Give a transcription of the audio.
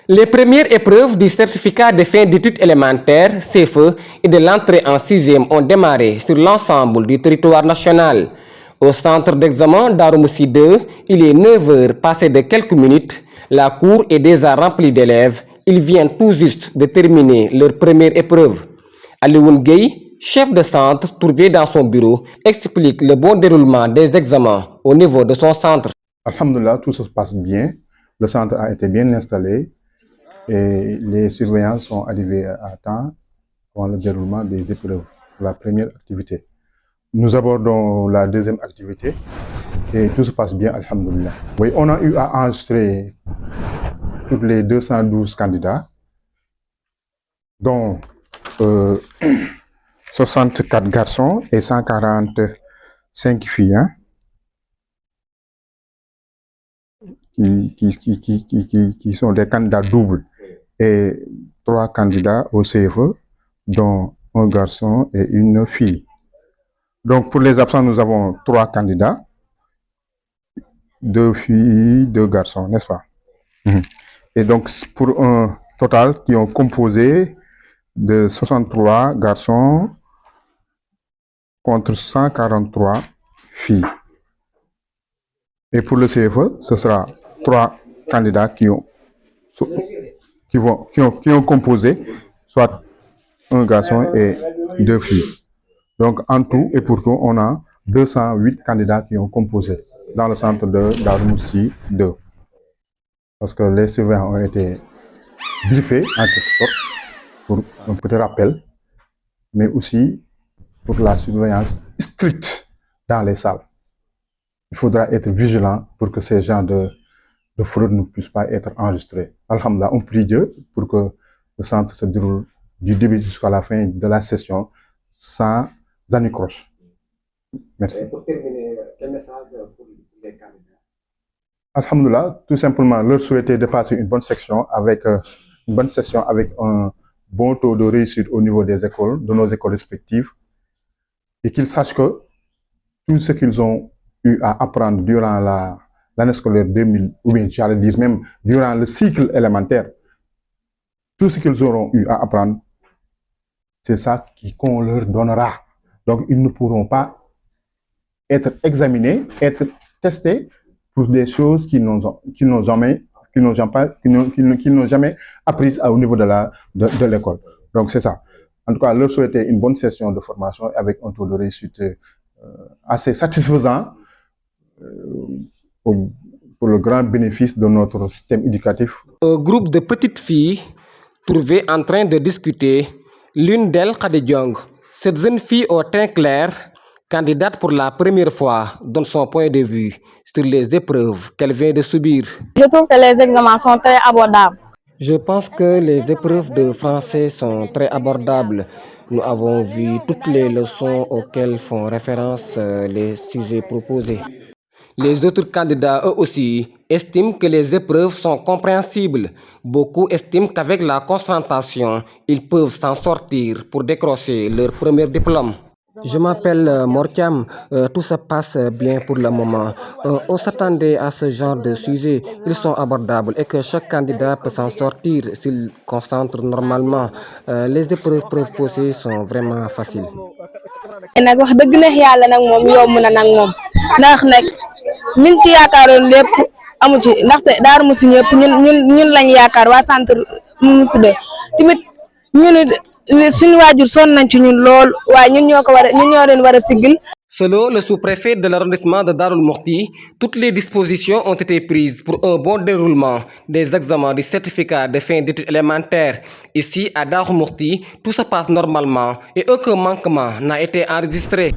Les premières épreuves du certificat de fin d'études élémentaires, CFE, et de l'entrée en sixième ont démarré sur l'ensemble du territoire national. Au centre d'examen d'Arumoussi 2, il est 9 heures passées de quelques minutes. La cour est déjà remplie d'élèves. Ils viennent tout juste de terminer leur première épreuve. Alioune Gueye, chef de centre trouvé dans son bureau, explique le bon déroulement des examens au niveau de son centre. Alhamdulillah, tout se passe bien. Le centre a été bien installé et les surveillants sont arrivés à temps pour le déroulement des épreuves. La première activité. Nous abordons la deuxième activité et tout se passe bien, alhamdulillah. Oui, on a eu à enregistrer tous les 212 candidats, dont 64 garçons et 145 filles, hein, qui sont des candidats doubles, et 3 candidats au CFE, dont un garçon et une fille. Donc pour les absents, nous avons 3 candidats, 2 filles, 2 garçons, n'est-ce pas? Et donc pour un total qui ont composé de 63 garçons contre 143 filles. Et pour le CFE, ce sera 3 candidats qui ont composé, soit un garçon et 2 filles. Donc en tout et pour tout, on a 208 candidats qui ont composé dans le centre de Darmoussi 2. Parce que les surveillants ont été briefés en quelque sorte pour un petit rappel, mais aussi pour la surveillance stricte dans les salles. Il faudra être vigilant pour que ces genres de fraude ne puissent pas être enregistrés. Alhamdulillah, on prie Dieu pour que le centre se déroule du début jusqu'à la fin de la session sans anicroche. Merci. Et pour terminer, quel message pour les candidats? Alhamdulillah, tout simplement leur souhaiter de passer une bonne session avec un bon taux de réussite au niveau des écoles, de nos écoles respectives, et qu'ils sachent que tout ce qu'ils ont eu à apprendre durant l'année scolaire 2000, ou bien j'allais dire même durant le cycle élémentaire, tout ce qu'ils auront eu à apprendre, c'est ça qu'on leur donnera. Donc ils ne pourront pas être examinés, être testés pour des choses qu'ils n'ont jamais apprises au niveau de l'école. Donc c'est ça. En tout cas, leur souhaiter une bonne session de formation avec un taux de réussite assez satisfaisant pour le grand bénéfice de notre système éducatif. Un groupe de petites filles trouvées en train de discuter, l'une d'elles, Khady Diong. Cette jeune fille au teint clair, candidate pour la première fois, donne son point de vue sur les épreuves qu'elle vient de subir. Je trouve que les examens sont très abordables. Je pense que les épreuves de français sont très abordables. Nous avons vu toutes les leçons auxquelles font référence les sujets proposés. Les autres candidats, eux aussi, estiment que les épreuves sont compréhensibles. Beaucoup estiment qu'avec la concentration, ils peuvent s'en sortir pour décrocher leur premier diplôme. Je m'appelle Mortiam, tout se passe bien pour le moment. On s'attendait à ce genre de sujets, ils sont abordables et que chaque candidat peut s'en sortir s'il concentre normalement. Les épreuves proposées sont vraiment faciles. nag wax dëgg neex yàlla nag moom yomb na nag moom ndax nag liñ ci yaakaaroon lépp amu ci ndaxte Darmoussi ñëpp ñun lañ yaakaar waa centre Moussi 2 tamit ñun suñu waajur sonn nañ ci ñun lool waaye ñun ñoo leen war a siggil. Selon le sous-préfet de l'arrondissement de Darou Mouhty, toutes les dispositions ont été prises pour un bon déroulement des examens du certificat de fin d'études élémentaires. Ici, à Darou Mouhty, tout se passe normalement et aucun manquement n'a été enregistré.